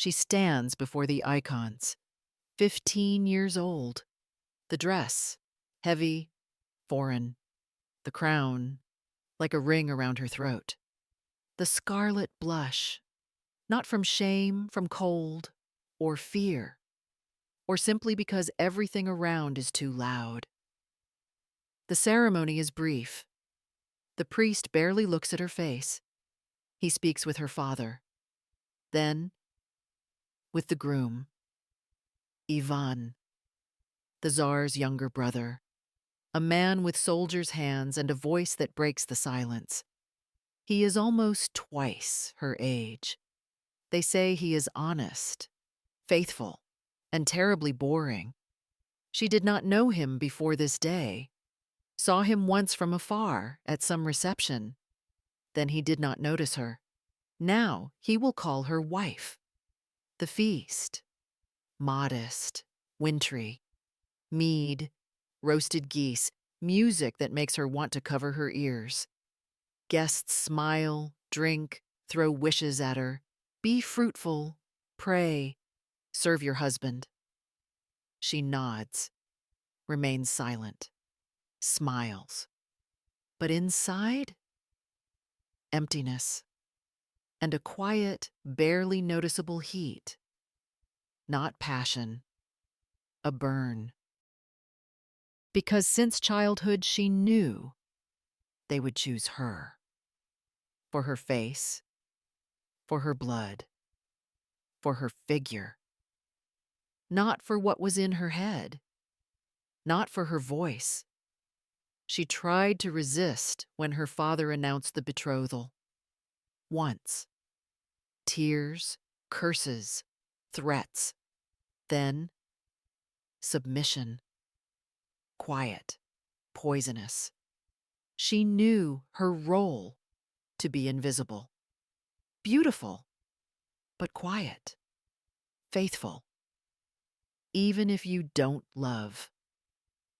She stands before the icons, 15 years old. The dress, heavy, foreign. The crown, like a ring around her throat. The scarlet blush, not from shame, from cold, or fear, or simply because everything around is too loud. The ceremony is brief. The priest barely looks at her face. He speaks with her father. Then, with the groom, Ivan, the Tsar's younger brother, a man with soldier's hands and a voice that breaks the silence. He is almost twice her age. They say he is honest, faithful, and terribly boring. She did not know him before this day, saw him once from afar at some reception. Then he did not notice her. Now he will call her wife. The feast, modest, wintry, mead, roasted geese, music that makes her want to cover her ears. Guests smile, drink, throw wishes at her. Be fruitful, pray, serve your husband. She nods, remains silent, smiles. But inside, emptiness, and a quiet, barely noticeable heat. Not passion, a burn. Because since childhood she knew they would choose her. For her face, for her blood, for her figure. Not for what was in her head, not for her voice. She tried to resist when her father announced the betrothal. Once. Tears, curses, threats. Then, submission. Quiet, poisonous. She knew her role to be invisible. Beautiful, but quiet. Faithful. Even if you don't love.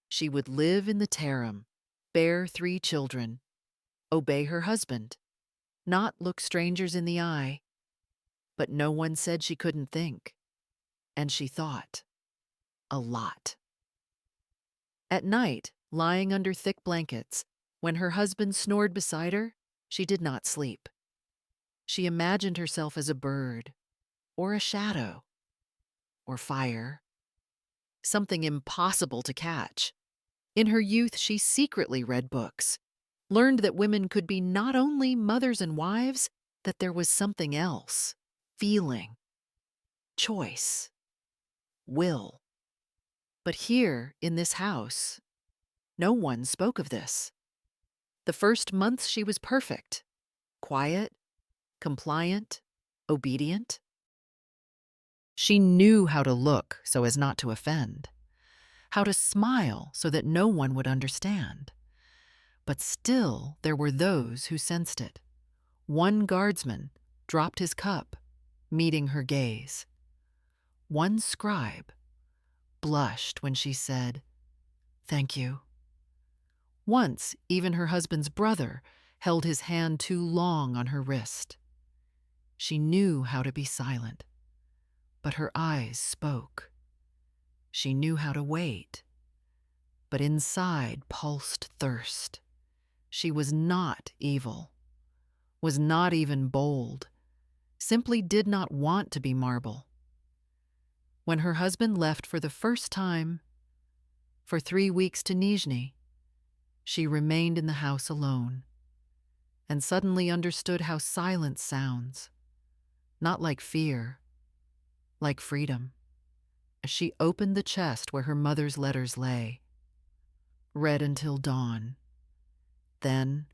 She would live in the harem, bear 3 children, obey her husband, not look strangers in the eye. But no one said she couldn't think. And she thought. A lot. At night, lying under thick blankets, when her husband snored beside her, she did not sleep. She imagined herself as a bird, or a shadow, or fire. Something impossible to catch. In her youth, she secretly read books, learned that women could be not only mothers and wives, that there was something else. Feeling, choice, will. But here, in this house, no one spoke of this. The first months she was perfect, quiet, compliant, obedient. She knew how to look so as not to offend, how to smile so that no one would understand. But still there were those who sensed it. One guardsman dropped his cup, meeting her gaze. One scribe blushed when she said, "Thank you." Once, even her husband's brother held his hand too long on her wrist. She knew how to be silent, but her eyes spoke. She knew how to wait, but inside pulsed thirst. She was not evil, was not even bold, simply did not want to be marble. When her husband left for the first time, for 3 weeks to Nizhny, she remained in the house alone, and suddenly understood how silence sounds, not like fear, like freedom. As she opened the chest where her mother's letters lay, read until dawn, then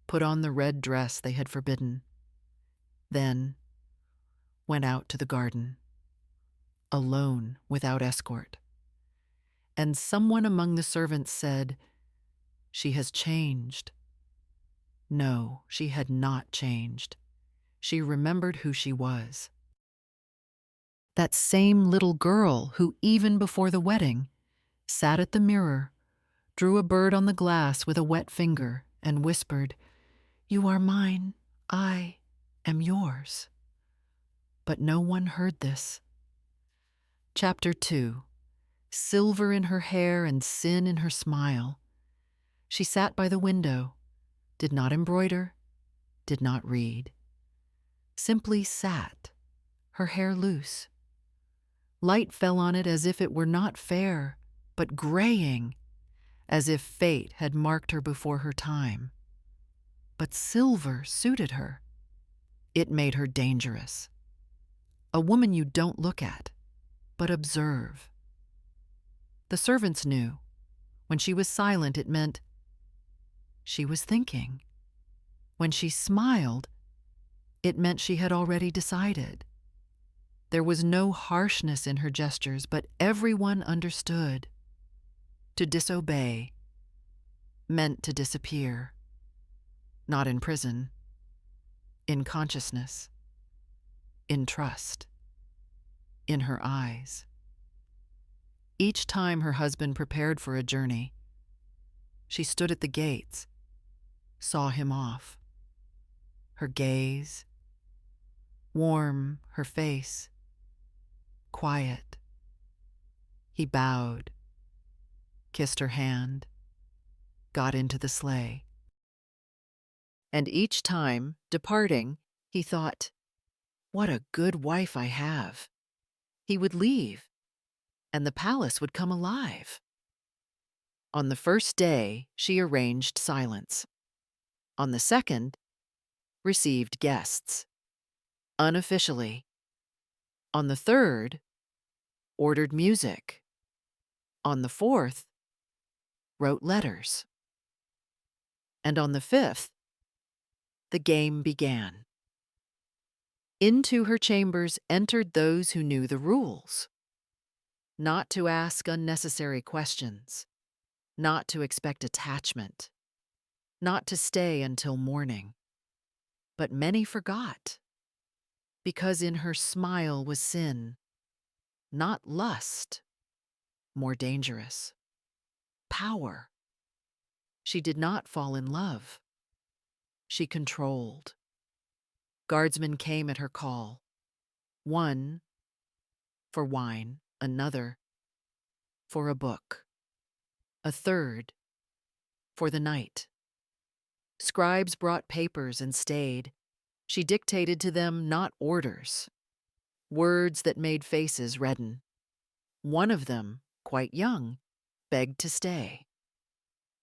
put on the red dress they had forbidden, then went out to the garden, alone without escort. And someone among the servants said, "She has changed." No, she had not changed. She remembered who she was. That same little girl who, even before the wedding, sat at the mirror, drew a bird on the glass with a wet finger, and whispered, "You are mine, I am yours." But no one heard this. Chapter 2. Silver in her hair and sin in her smile. She sat by the window, did not embroider, did not read. Simply sat, her hair loose. Light fell on it as if it were not fair, but graying, as if fate had marked her before her time. But silver suited her. It made her dangerous. A woman you don't look at, but observe. The servants knew. When she was silent, it meant she was thinking. When she smiled, it meant she had already decided. There was no harshness in her gestures, but everyone understood. To disobey meant to disappear. Not in prison, in consciousness, in trust, in her eyes. Each time her husband prepared for a journey, she stood at the gates, saw him off. Her gaze, warm, her face, quiet. He bowed, kissed her hand, got into the sleigh. And each time, departing, he thought, "What a good wife I have." He would leave, and the palace would come alive. On the first day, she arranged silence. On the second, received guests. Unofficially. On the third, ordered music. On the fourth, wrote letters. And on the fifth, the game began. Into her chambers entered those who knew the rules. Not to ask unnecessary questions, not to expect attachment, not to stay until morning. But many forgot, because in her smile was sin, not lust, more dangerous, power. She did not fall in love. She controlled. Guardsmen came at her call. One for wine, another for a book, a third for the night. Scribes brought papers and stayed. She dictated to them not orders, words that made faces redden. One of them, quite young, begged to stay.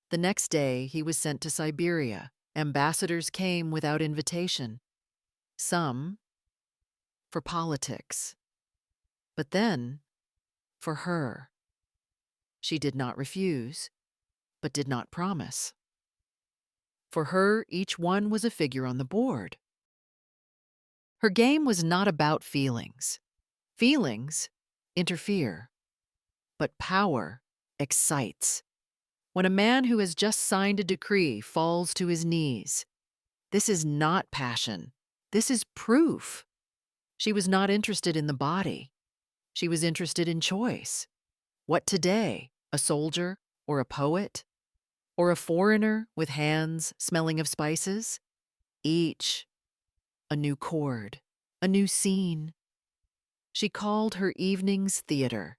The next day he was sent to Siberia. Ambassadors came without invitation. Some for politics, but then for her. She did not refuse, but did not promise. For her, each one was a figure on the board. Her game was not about feelings. Feelings interfere, but power excites. When a man who has just signed a decree falls to his knees, this is not passion. This is proof. She was not interested in the body. She was interested in choice. What today? A soldier or a poet? Or a foreigner with hands smelling of spices? Each a new chord, a new scene. She called her evenings theater.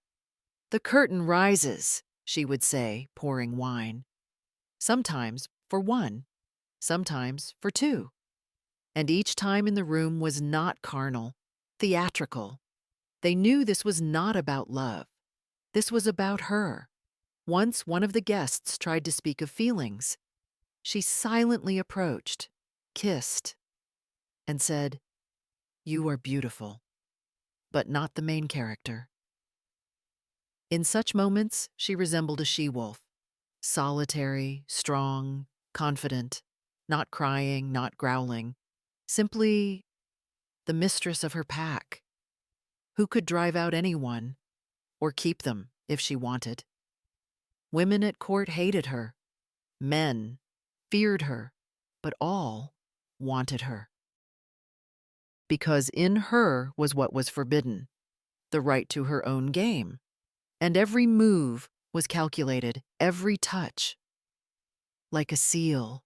The curtain rises, she would say, pouring wine. Sometimes for one, sometimes for two. And each time in the room was not carnal, theatrical. They knew this was not about love. This was about her. Once one of the guests tried to speak of feelings. She silently approached, kissed, and said, "You are beautiful, but not the main character." In such moments, she resembled a she-wolf, solitary, strong, confident, not crying, not growling, simply the mistress of her pack, who could drive out anyone or keep them if she wanted. Women at court hated her. Men feared her, but all wanted her. Because in her was what was forbidden, the right to her own game. And every move was calculated, every touch. Like a seal.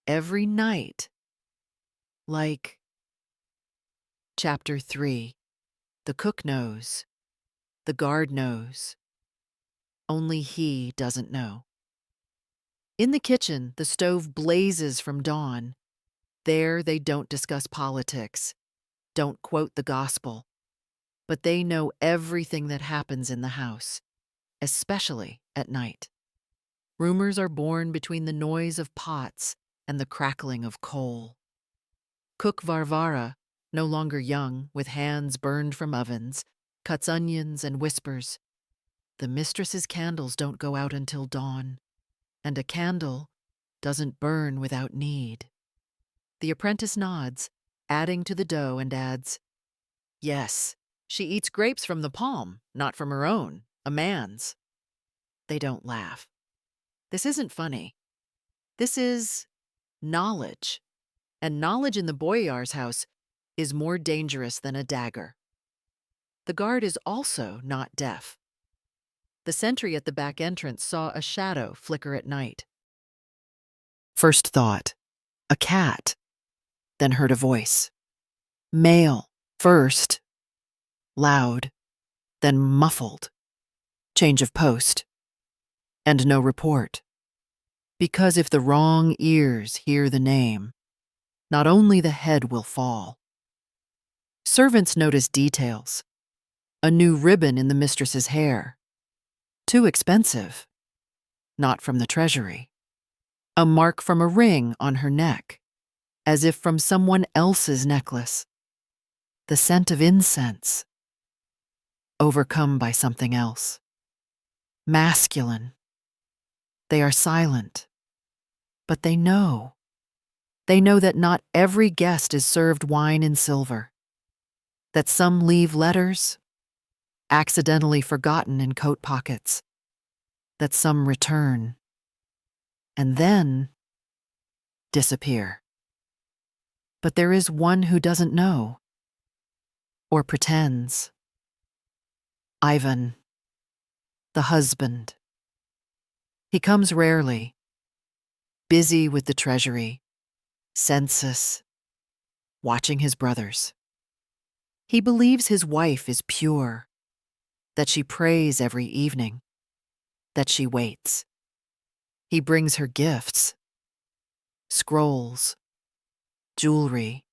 Every night. Like Chapter 3. The cook knows. The guard knows. Only he doesn't know. In the kitchen, the stove blazes from dawn. There they don't discuss politics, don't quote the gospel, but they know everything that happens in the house, especially at night. Rumors are born between the noise of pots and the crackling of coal. Cook Varvara, no longer young, with hands burned from ovens, cuts onions and whispers, "The mistress's candles don't go out until dawn, and a candle doesn't burn without need." The apprentice nods, adding to the dough, and adds, "Yes, she eats grapes from the palm, not from her own, a man's." They don't laugh. This isn't funny. This is knowledge. And knowledge in the boyar's house is more dangerous than a dagger. The guard is also not deaf. The sentry at the back entrance saw a shadow flicker at night. First thought, a cat, then heard a voice. Male, first, loud, then muffled. Change of post. And no report. Because if the wrong ears hear the name, not only the head will fall. Servants notice details. A new ribbon in the mistress's hair. Too expensive. Not from the treasury. A mark from a ring on her neck, as if from someone else's necklace. The scent of incense. Overcome by something else. Masculine. They are silent. But they know. They know that not every guest is served wine in silver. That some leave letters, accidentally forgotten in coat pockets. That some return, and then disappear. But there is one who doesn't know, or pretends. Ivan, the husband. He comes rarely, busy with the treasury, census, watching his brothers. He believes his wife is pure, that she prays every evening, that she waits. He brings her gifts, scrolls, jewelry.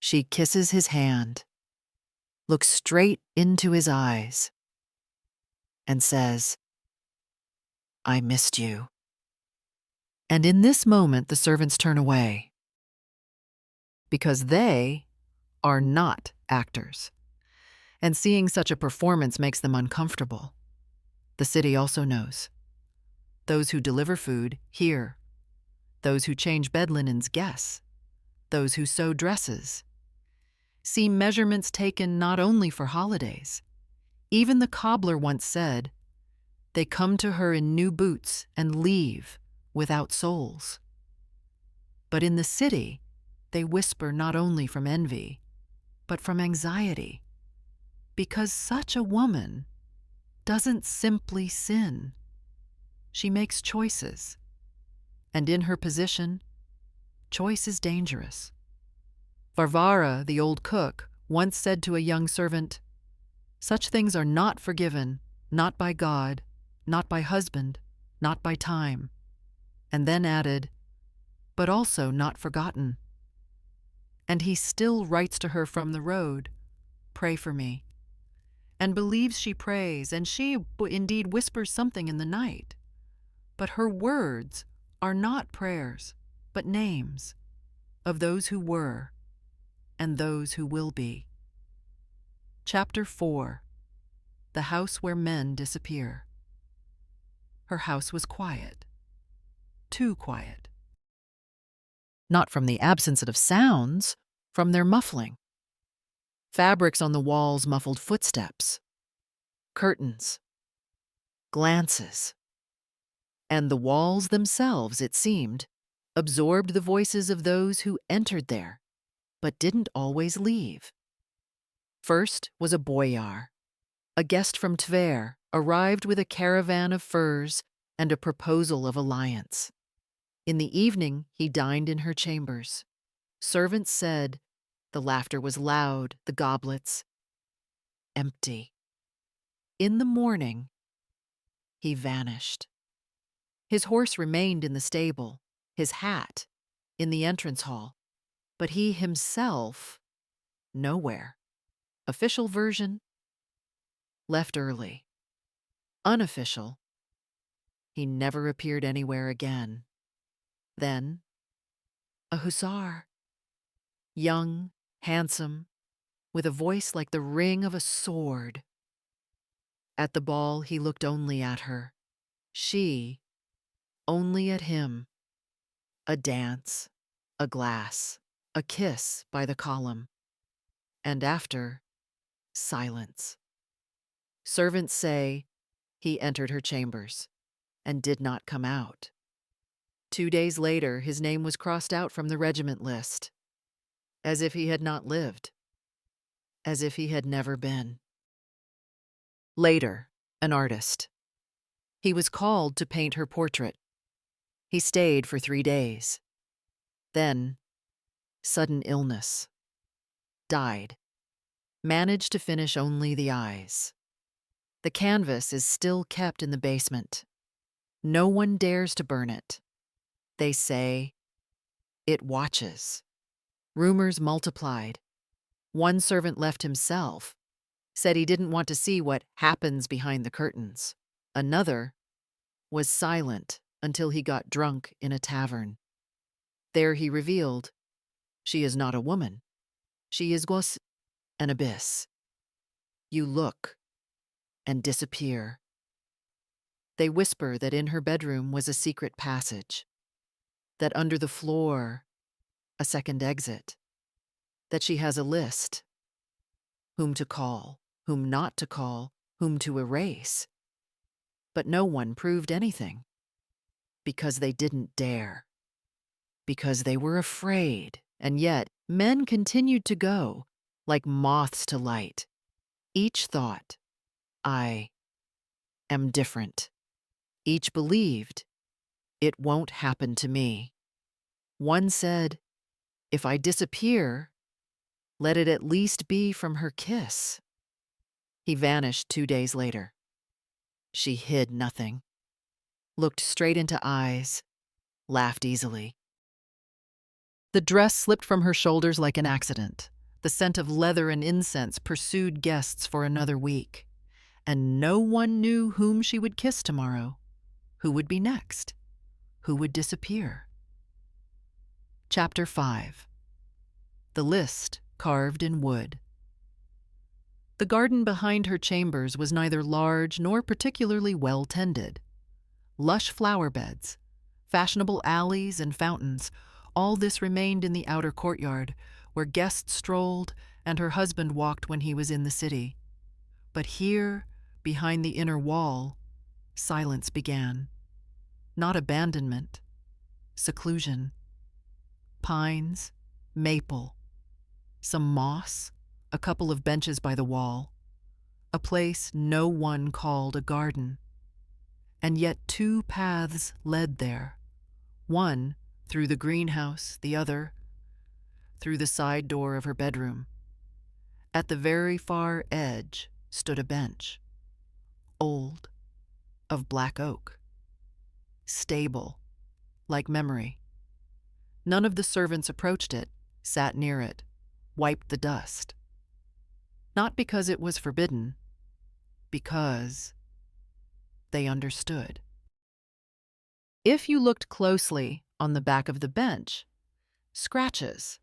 She kisses his hand, looks straight into his eyes, and says, "I missed you." And in this moment, the servants turn away, because they are not actors, and seeing such a performance makes them uncomfortable. The city also knows. Those who deliver food hear. Those who change bed linens guess. Those who sew dresses see measurements taken not only for holidays. Even the cobbler once said, "They come to her in new boots and leave without soles." But in the city, they whisper not only from envy, but from anxiety, because such a woman doesn't simply sin. She makes choices, and in her position, choice is dangerous. Varvara, the old cook, once said to a young servant, "Such things are not forgiven, not by God, not by husband, not by time," and then added, "but also not forgotten." And he still writes to her from the road, "Pray for me," and believes she prays, and she indeed whispers something in the night. But her words are not prayers, but names of those who were and those who will be. Chapter 4. The House Where Men Disappear. Her house was quiet. Too quiet. Not from the absence of sounds, from their muffling. Fabrics on the walls muffled footsteps, curtains, glances. And the walls themselves, it seemed, absorbed the voices of those who entered there, but didn't always leave. First was a boyar, a guest from Tver, arrived with a caravan of furs and a proposal of alliance. In the evening, he dined in her chambers. Servants said, The laughter was loud, the goblets empty. In the morning, he vanished. His horse remained in the stable, his hat in the entrance hall, but he himself nowhere. Official version, left early. Unofficial, he never appeared anywhere again. Then, a hussar. Young, handsome, with a voice like the ring of a sword. At the ball, he looked only at her. She, only at him. A dance, a glass, a kiss by the column. And after, silence. Servants say he entered her chambers and did not come out. 2 days later, his name was crossed out from the regiment list, as if he had not lived, as if he had never been. Later, an artist. He was called to paint her portrait. He stayed for 3 days. Then, sudden illness. Died. Managed to finish only the eyes. The canvas is still kept in the basement. No one dares to burn it. They say it watches. Rumors multiplied. One servant left himself, said he didn't want to see what happens behind the curtains. Another was silent until he got drunk in a tavern. There he revealed, she is not a woman. She is an abyss. You look and disappear. They whisper that in her bedroom was a secret passage, that under the floor, a second exit, that she has a list, whom to call, whom not to call, whom to erase. But no one proved anything, because they didn't dare, because they were afraid, and yet men continued to go, like moths to light. Each thought, I am different. Each believed, it won't happen to me. One said, if I disappear, let it at least be from her kiss. He vanished 2 days later. She hid nothing, looked straight into eyes, laughed easily. The dress slipped from her shoulders like an accident. The scent of leather and incense pursued guests for another week. And no one knew whom she would kiss tomorrow, who would be next, who would disappear. Chapter 5. The list carved in wood. The garden behind her chambers was neither large nor particularly well tended. Lush flower beds, fashionable alleys and fountains, all this remained in the outer courtyard, where guests strolled and her husband walked when he was in the city. But here, behind the inner wall, silence began. Not abandonment, seclusion. Pines, maple, some moss, a couple of benches by the wall, a place no one called a garden. And yet 2 paths led there, one through the greenhouse, the other through the side door of her bedroom. At the very far edge stood a bench, old, of black oak, stable, like memory. None of the servants approached it, sat near it, wiped the dust. Not because it was forbidden, because they understood. If you looked closely on the back of the bench, scratches.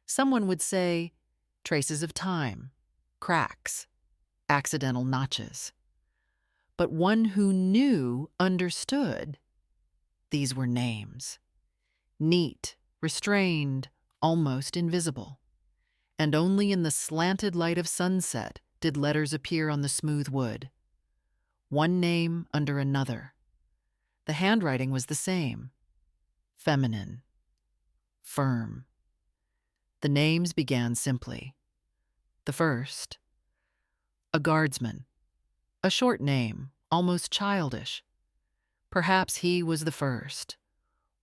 Someone would say, traces of time, cracks, accidental notches. But one who knew understood. These were names. Neat, restrained, almost invisible. And only in the slanted light of sunset did letters appear on the smooth wood. One name under another. The handwriting was the same. Feminine. Firm. The names began simply. The first, a guardsman. A short name, almost childish. Perhaps he was the first,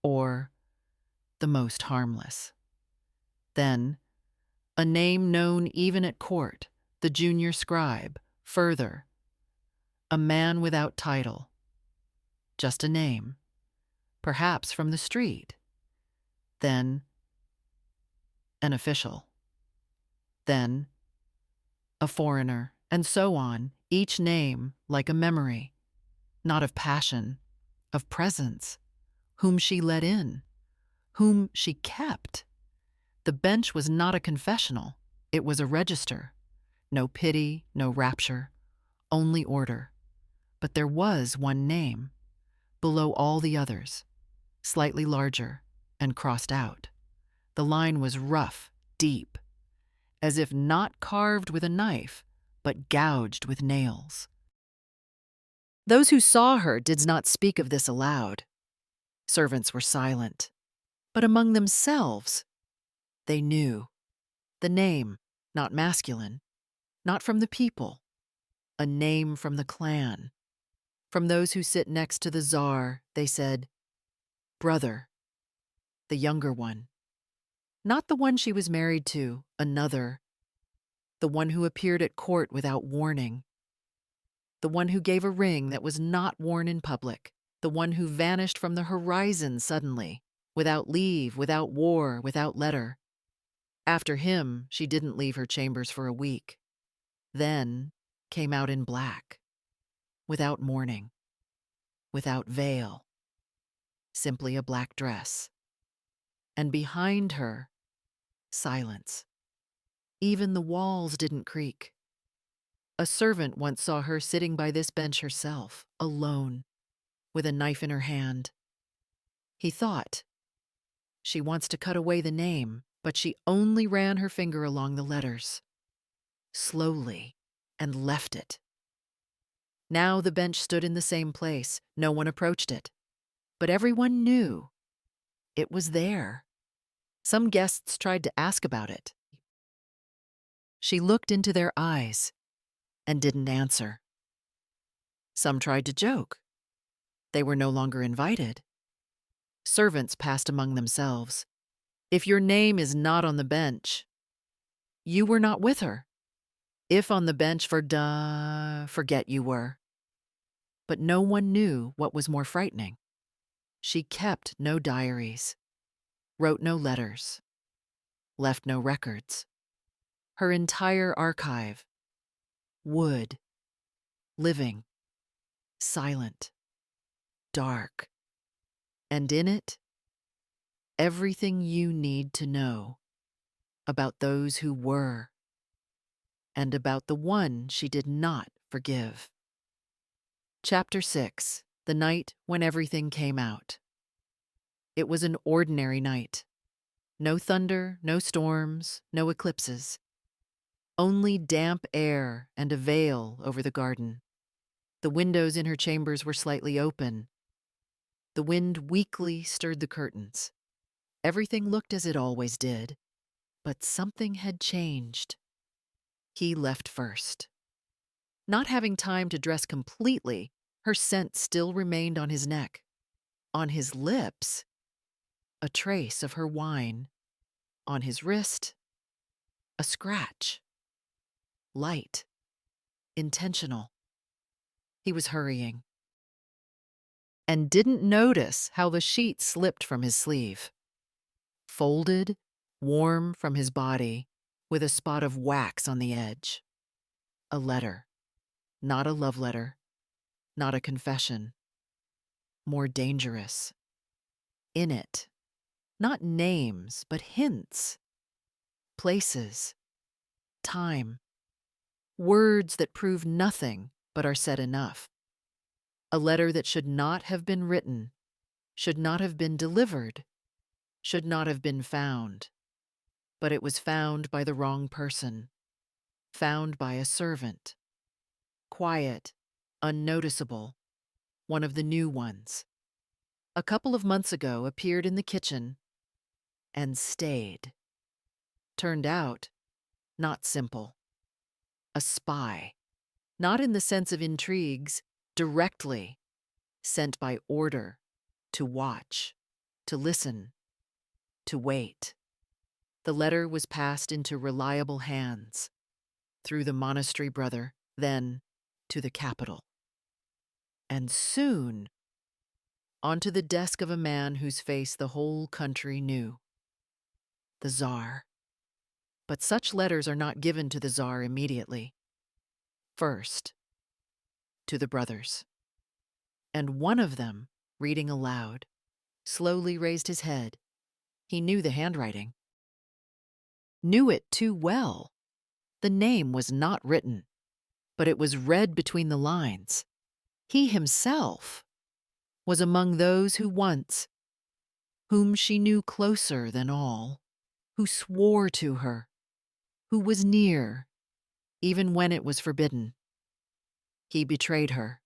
or the most harmless. Then, A name known even at court, the junior scribe. Further, a man without title. Just a name, perhaps from the street. Then, an official. Then, a foreigner, and so on, each name like a memory, not of passion, of presence, whom she let in, whom she kept. The bench was not a confessional, it was a register. No pity, no rapture, only order. But there was one name, below all the others, slightly larger and crossed out. The line was rough, deep, as if not carved with a knife, but gouged with nails. Those who saw her did not speak of this aloud. Servants were silent. But among themselves, they knew. The name, not masculine, not from the people, a name from the clan. From those who sit next to the Tsar, they said, brother, the younger one. Not the one she was married to, another. The one who appeared at court without warning. The one who gave a ring that was not worn in public. The one who vanished from the horizon suddenly, without leave, without war, without letter. After him, she didn't leave her chambers for a week. Then came out in black, without mourning, without veil, simply a black dress. And behind her, silence. Even the walls didn't creak. A servant once saw her sitting by this bench herself, alone, with a knife in her hand. He thought, she wants to cut away the name, but she only ran her finger along the letters, slowly, and left it. Now the bench stood in the same place. No one approached it. But everyone knew it was there. Some guests tried to ask about it. She looked into their eyes and didn't answer. Some tried to joke. They were no longer invited. Servants passed among themselves. If your name is not on the bench, you were not with her. If on the bench, forget you were. But no one knew what was more frightening. She kept no diaries, wrote no letters, left no records. Her entire archive, wood, living, silent, dark, and in it, everything you need to know about those who were, and about the one she did not forgive. Chapter 6. The night when everything came out. It was an ordinary night. No thunder, no storms, no eclipses. Only damp air and a veil over the garden. The windows in her chambers were slightly open. The wind weakly stirred the curtains. Everything looked as it always did, but something had changed. He left first. Not having time to dress completely, her scent still remained on his neck. On his lips, a trace of her wine. On his wrist, a scratch. Light. Intentional. He was hurrying. And didn't notice how the sheet slipped from his sleeve. Folded, warm from his body, with a spot of wax on the edge. A letter. Not a love letter. Not a confession. More dangerous. In it, not names, but hints. Places. Time. Words that prove nothing, but are said enough. A letter that should not have been written, should not have been delivered, should not have been found. But it was found by the wrong person. Found by a servant. Quiet, unnoticeable, one of the new ones. A couple of months ago appeared in the kitchen and stayed. Turned out, not simple. A spy, not in the sense of intrigues, directly, sent by order, to watch, to listen, to wait. The letter was passed into reliable hands, through the monastery brother, then to the capital. And soon, onto the desk of a man whose face the whole country knew. The Tsar. But such letters are not given to the Tsar immediately. First, to the brothers. And one of them, reading aloud, slowly raised his head. He knew the handwriting. Knew it too well. The name was not written, but it was read between the lines. He himself was among those who once, whom she knew closer than all, who swore to her, who was near, even when it was forbidden. He betrayed her,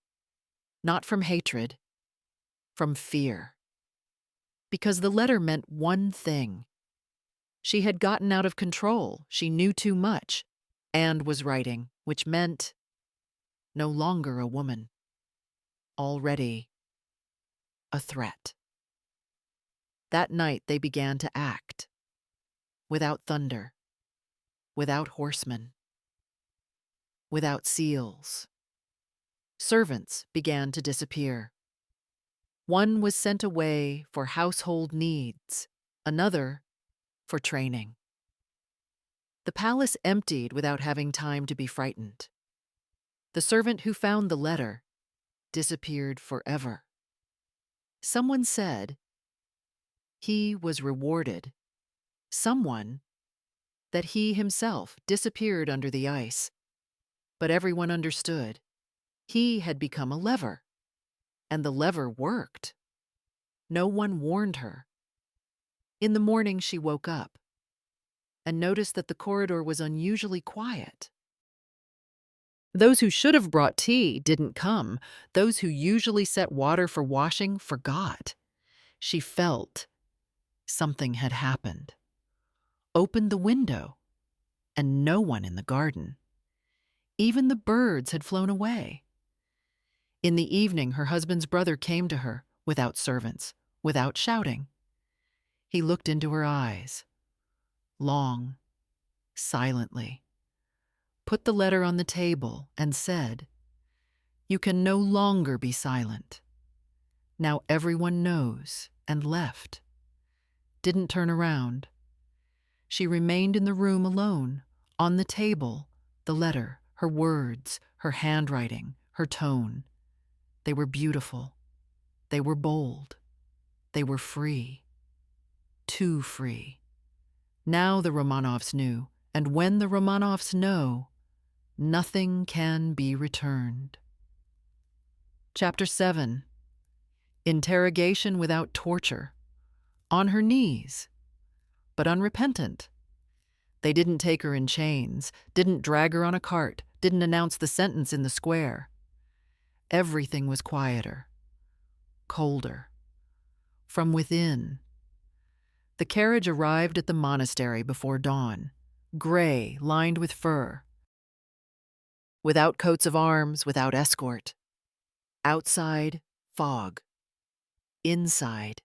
not from hatred, from fear. Because the letter meant one thing. She had gotten out of control, she knew too much, and was writing, which meant no longer a woman. Already a threat. That night they began to act, without thunder, without horsemen, without seals. Servants began to disappear. One was sent away for household needs, another for training. The palace emptied without having time to be frightened. The servant who found the letter disappeared forever. Someone said he was rewarded. Someone that he himself disappeared under the ice. But everyone understood. He had become a lever, and the lever worked. No one warned her. In the morning she woke up and noticed that the corridor was unusually quiet. Those who should have brought tea didn't come. Those who usually set water for washing forgot. She felt something had happened. Opened the window, and no one in the garden. Even the birds had flown away. In the evening, her husband's brother came to her, without servants, without shouting. He looked into her eyes, long, silently, put the letter on the table, and said, "You can no longer be silent. Now everyone knows," and left. Didn't turn around. She remained in the room alone, on the table, the letter, her words, her handwriting, her tone. They were beautiful. They were bold. They were free. Too free. Now the Romanovs knew, and when the Romanovs know, nothing can be returned. Chapter 7. Interrogation without torture. On her knees, but unrepentant. They didn't take her in chains, didn't drag her on a cart, didn't announce the sentence in the square. Everything was quieter, colder. From within. The carriage arrived at the monastery before dawn, gray, lined with fur. Without coats of arms, without escort. Outside, fog. Inside,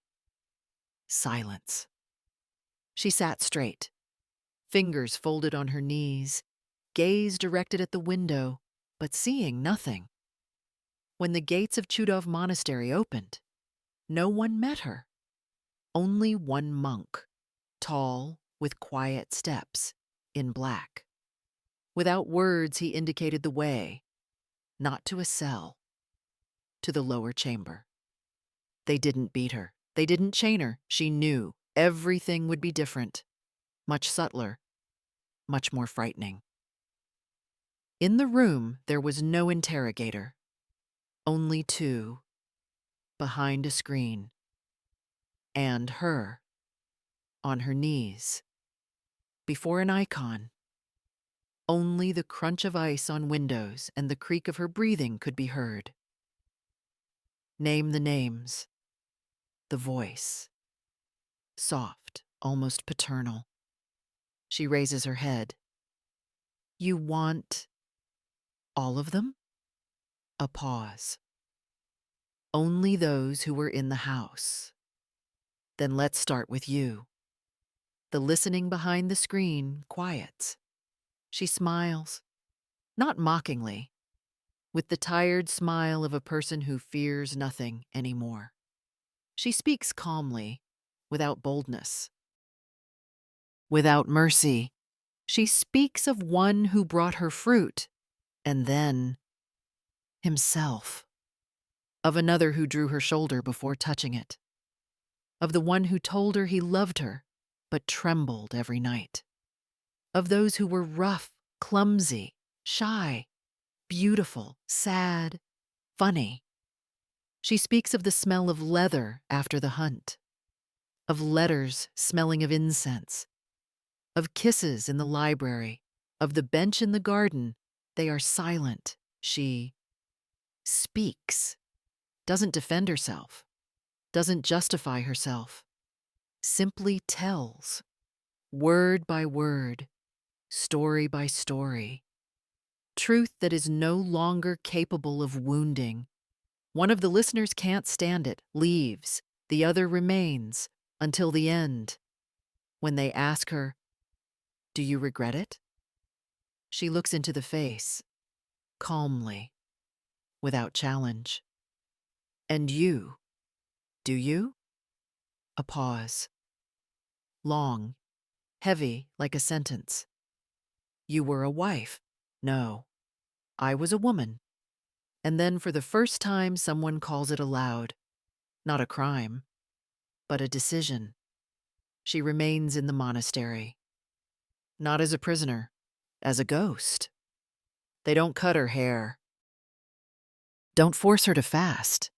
silence. She sat straight, fingers folded on her knees, gaze directed at the window, but seeing nothing. When the gates of Chudov Monastery opened, no one met her. Only one monk, tall, with quiet steps, in black. Without words, he indicated the way, not to a cell, to the lower chamber. They didn't beat her. They didn't chain her. She knew everything would be different, much subtler, much more frightening. In the room, there was no interrogator. Only two, behind a screen. And her, on her knees, before an icon. Only the crunch of ice on windows and the creak of her breathing could be heard. Name the names. The voice. Soft, almost paternal. She raises her head. You want all of them? A pause. Only those who were in the house. Then let's start with you. The listening behind the screen quiets. She smiles, not mockingly, with the tired smile of a person who fears nothing anymore. She speaks calmly, without boldness, without mercy. She speaks of one who brought her fruit, and then himself. Of another who drew her shoulder before touching it. Of the one who told her he loved her, but trembled every night. Of those who were rough, clumsy, shy, beautiful, sad, funny. She speaks of the smell of leather after the hunt, of letters smelling of incense, of kisses in the library, of the bench in the garden. They are silent. She speaks, doesn't defend herself, doesn't justify herself, simply tells, word by word, story by story, truth that is no longer capable of wounding. One of the listeners can't stand it, leaves. The other remains until the end. When they ask her, "Do you regret it?" she looks into the face, calmly, without challenge. "And you, do you?" A pause. Long, heavy like a sentence. "You were a wife." "No, I was a woman." And then for the first time someone calls it aloud. Not a crime, but a decision. She remains in the monastery. Not as a prisoner, as a ghost. They don't cut her hair. Don't force her to fast.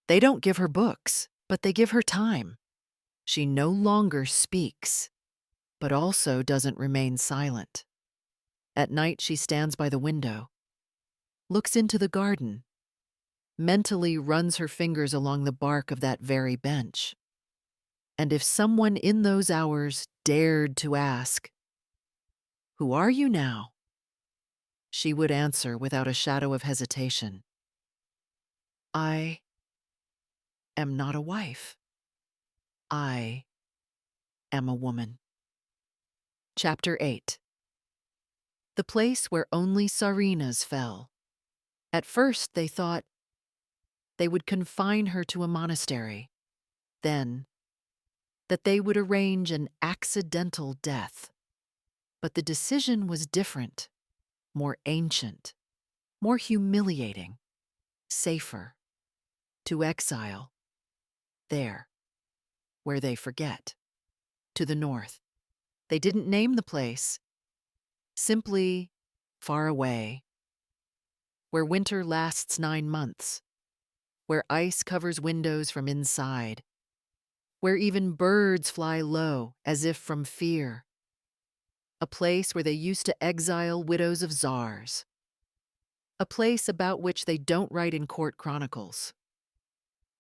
They don't give her books, but they give her time. She no longer speaks, but also doesn't remain silent. At night she stands by the window, looks into the garden, mentally runs her fingers along the bark of that very bench. And if someone in those hours dared to ask, "Who are you now?" she would answer without a shadow of hesitation, "I am not a wife. I am a woman." Chapter 8. The place where only Tsarinas fell. At first they thought they would confine her to a monastery, then that they would arrange an accidental death. But the decision was different, more ancient, more humiliating, safer. To exile, there, where they forget. To the north. They didn't name the place, simply far away, where winter lasts 9 months, where ice covers windows from inside, where even birds fly low as if from fear. A place where they used to exile widows of czars. A place about which they don't write in court chronicles.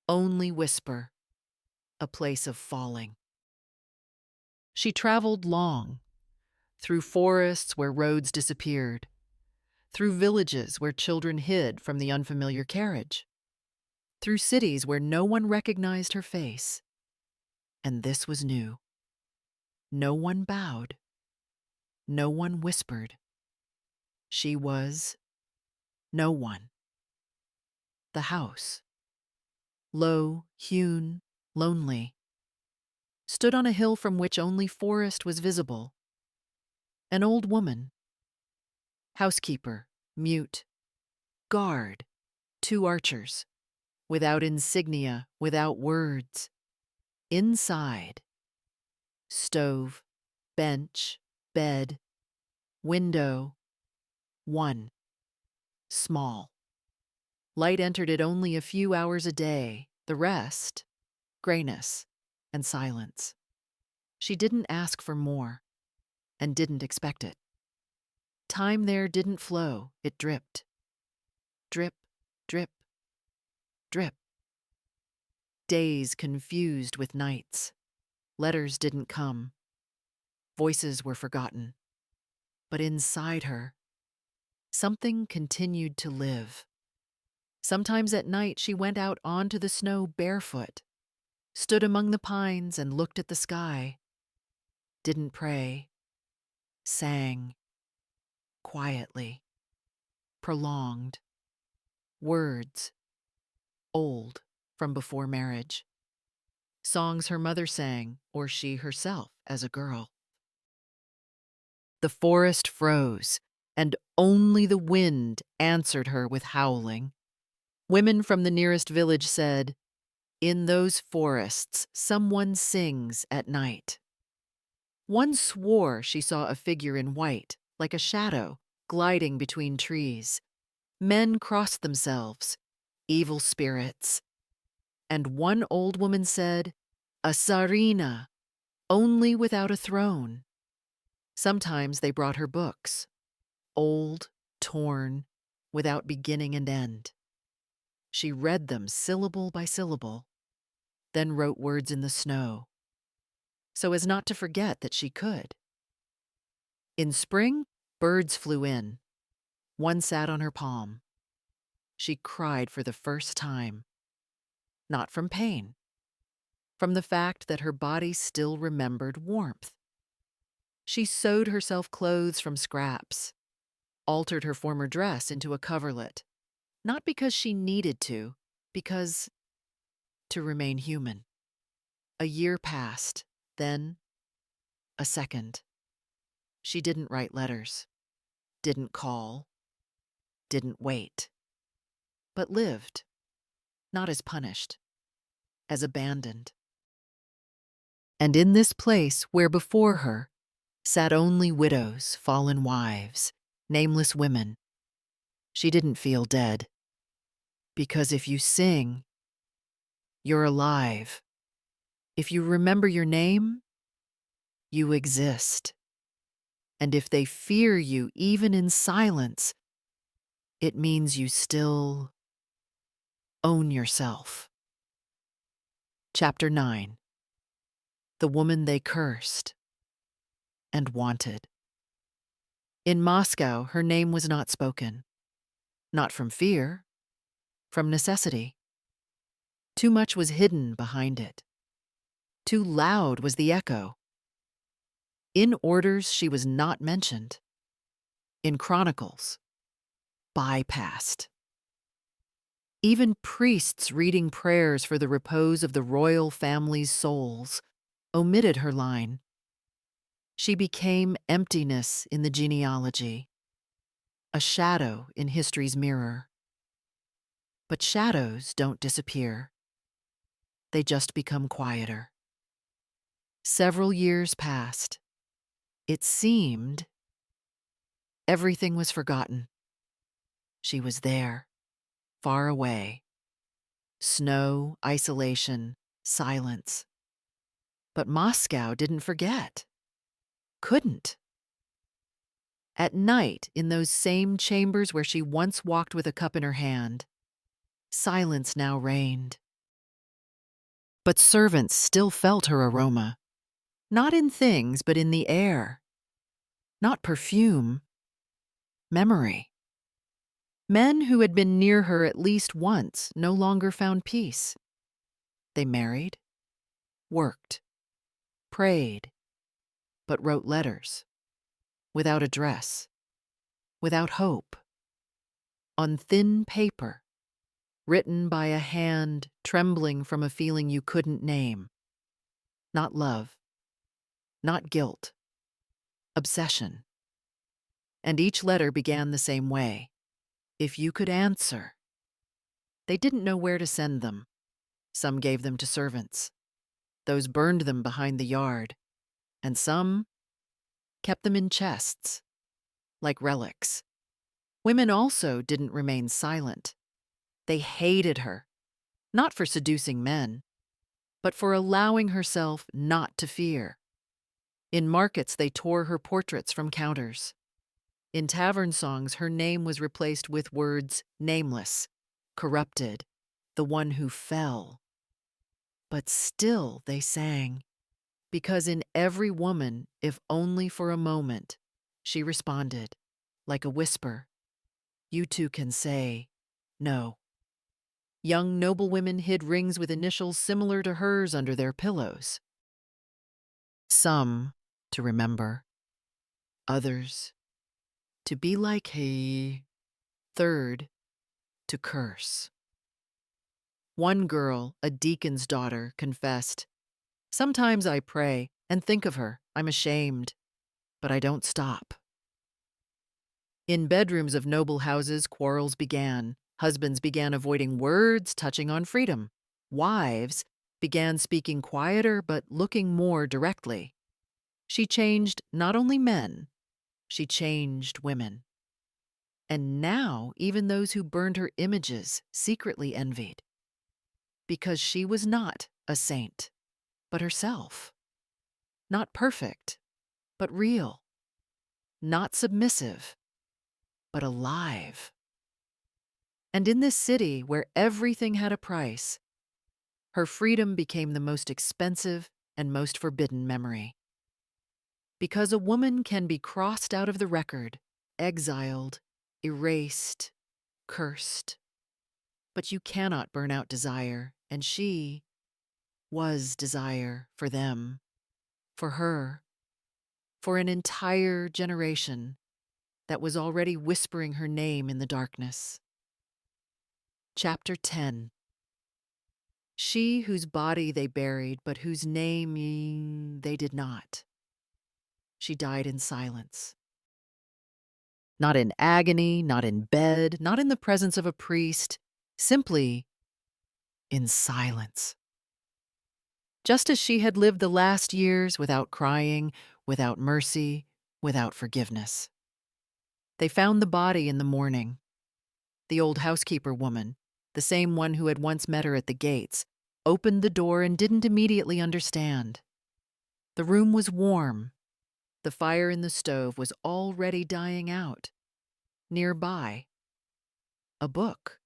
Only whisper. A place of falling. She traveled long, through forests where roads disappeared, through villages where children hid from the unfamiliar carriage, through cities where no one recognized her face. And this was new. No one bowed. No one whispered. She was no one. The house, low, hewn, lonely, stood on a hill from which only forest was visible. An old woman, housekeeper, mute, guard, 2 archers, without insignia, without words. Inside, stove, bench, bed, window, 1, small. Light entered it only a few hours a day, the rest, grayness and silence. She didn't ask for more, and didn't expect it. Time there didn't flow, it dripped. Drip, drip, drip. Days confused with nights. Letters didn't come. Voices were forgotten. But inside her, something continued to live. Sometimes at night she went out onto the snow barefoot, stood among the pines and looked at the sky. didn't pray, sang quietly, prolonged, words old from before marriage, songs her mother sang or she herself as a girl. The forest froze, and only the wind answered her with howling. Women from the nearest village said, "In those forests, someone sings at night." One swore she saw a figure in white, like a shadow, gliding between trees. Men crossed themselves, evil spirits. And one old woman said, "A Tsarina, only without a throne." Sometimes they brought her books, old, torn, without beginning and end. She read them syllable by syllable, then wrote words in the snow, so as not to forget that she could. In spring, birds flew in. One sat on her palm. She cried for the first time, not from pain, from the fact that her body still remembered warmth. She sewed herself clothes from scraps, altered her former dress into a coverlet, not because she needed to, because to remain human. A year passed, then a second. She didn't write letters, didn't call, didn't wait, but lived, not as punished, as abandoned. And in this place where before her sat only widows, fallen wives, nameless women, she didn't feel dead. Because if you sing, you're alive. If you remember your name, you exist. And if they fear you even in silence, it means you still own yourself. Chapter 9. The Woman They Cursed and Wanted. In Moscow, her name was not spoken. Not from fear, from necessity. Too much was hidden behind it. Too loud was the echo. In orders, she was not mentioned. In chronicles, bypassed. Even priests reading prayers for the repose of the royal family's souls omitted her line. She became emptiness in the genealogy, a shadow in history's mirror. But shadows don't disappear. They just become quieter. Several years passed. It seemed everything was forgotten. She was there, far away. Snow, isolation, silence. But Moscow didn't forget. Couldn't. At night, in those same chambers where she once walked with a cup in her hand, silence now reigned. But servants still felt her aroma, not in things, but in the air. Not perfume, memory. Men who had been near her at least once no longer found peace. They married, worked, prayed, but wrote letters, without address, without hope, on thin paper, written by a hand trembling from a feeling you couldn't name. Not love, not guilt, obsession. And each letter began the same way. If you could answer. They didn't know where to send them. Some gave them to servants. Those burned them behind the yard. And some kept them in chests, like relics. Women also didn't remain silent. They hated her, not for seducing men, but for allowing herself not to fear. In markets, they tore her portraits from counters. In tavern songs, her name was replaced with words nameless, corrupted, the one who fell. But still they sang, because in every woman, if only for a moment, she responded, like a whisper, "You too can say no." Young noblewomen hid rings with initials similar to hers under their pillows. Some to remember. Others, to be like he. Third, to curse. One girl, a deacon's daughter, confessed, "Sometimes I pray and think of her. I'm ashamed, but I don't stop." In bedrooms of noble houses, quarrels began. Husbands began avoiding words touching on freedom. Wives began speaking quieter but looking more directly. She changed not only men, she changed women. And now even those who burned her images secretly envied. Because she was not a saint, but herself. Not perfect, but real. Not submissive, but alive. And in this city where everything had a price, her freedom became the most expensive and most forbidden memory. Because a woman can be crossed out of the record, exiled, erased, cursed. But you cannot burn out desire, and she was desire for them, for her, for an entire generation that was already whispering her name in the darkness. Chapter 10. She whose body they buried, but whose name they did not. She died in silence. Not in agony, not in bed, not in the presence of a priest, simply in silence. Just as she had lived the last years without crying, without mercy, without forgiveness. They found the body in the morning. The old housekeeper woman, the same one who had once met her at the gates, opened the door and didn't immediately understand. The room was warm. The fire in the stove was already dying out. Nearby, a book,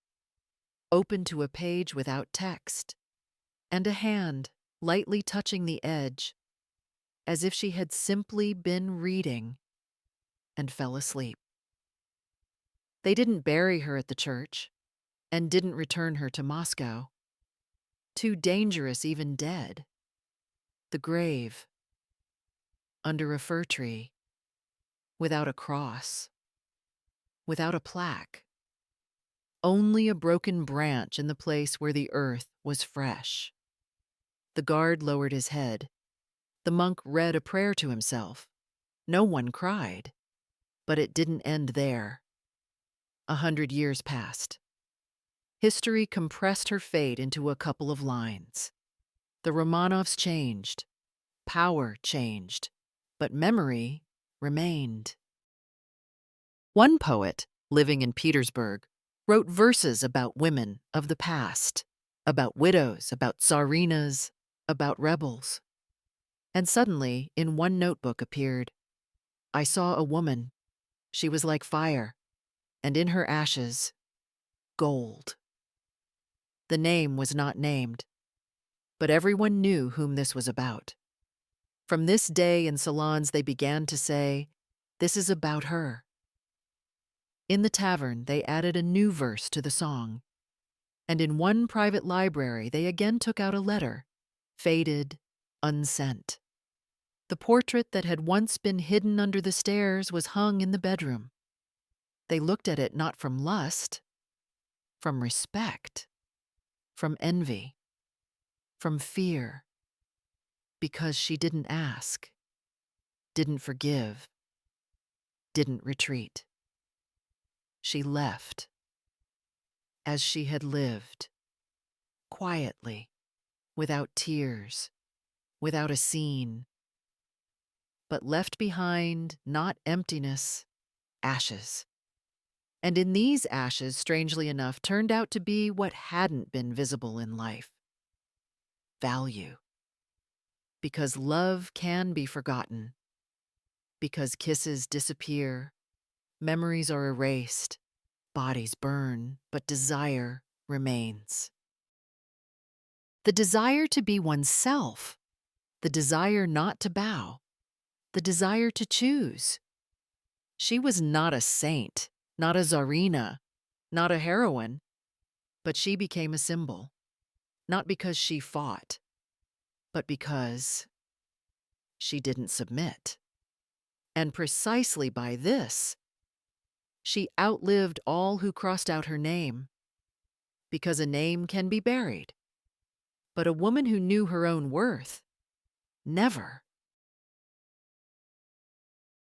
open to a page without text, and a hand lightly touching the edge, as if she had simply been reading and fell asleep. They didn't bury her at the church and didn't return her to Moscow. Too dangerous even dead. The grave, under a fir tree, without a cross, without a plaque. Only a broken branch in the place where the earth was fresh. The guard lowered his head. The monk read a prayer to himself. No one cried. But it didn't end there. 100 years passed. History compressed her fate into a couple of lines. The Romanovs changed. Power changed. But memory remained. One poet, living in Petersburg, wrote verses about women of the past, about widows, about tsarinas, about rebels. And suddenly, in one notebook appeared, "I saw a woman. She was like fire, and in her ashes, gold." The name was not named, but everyone knew whom this was about. From this day in salons they began to say, "This is about her." In the tavern they added a new verse to the song, and in one private library they again took out a letter, faded, unsent. The portrait that had once been hidden under the stairs was hung in the bedroom. They looked at it not from lust, from respect, from envy, from fear, because she didn't ask, didn't forgive, didn't retreat. She left, as she had lived, quietly, without tears, without a scene, but left behind not emptiness, ashes. And in these ashes, strangely enough, turned out to be what hadn't been visible in life: value. Because love can be forgotten. Because kisses disappear, memories are erased, bodies burn, but desire remains. The desire to be oneself, the desire not to bow, the desire to choose. She was not a saint, not a tsarina, not a heroine, but she became a symbol, not because she fought, but because she didn't submit. And precisely by this, she outlived all who crossed out her name. Because a name can be buried, but a woman who knew her own worth, never.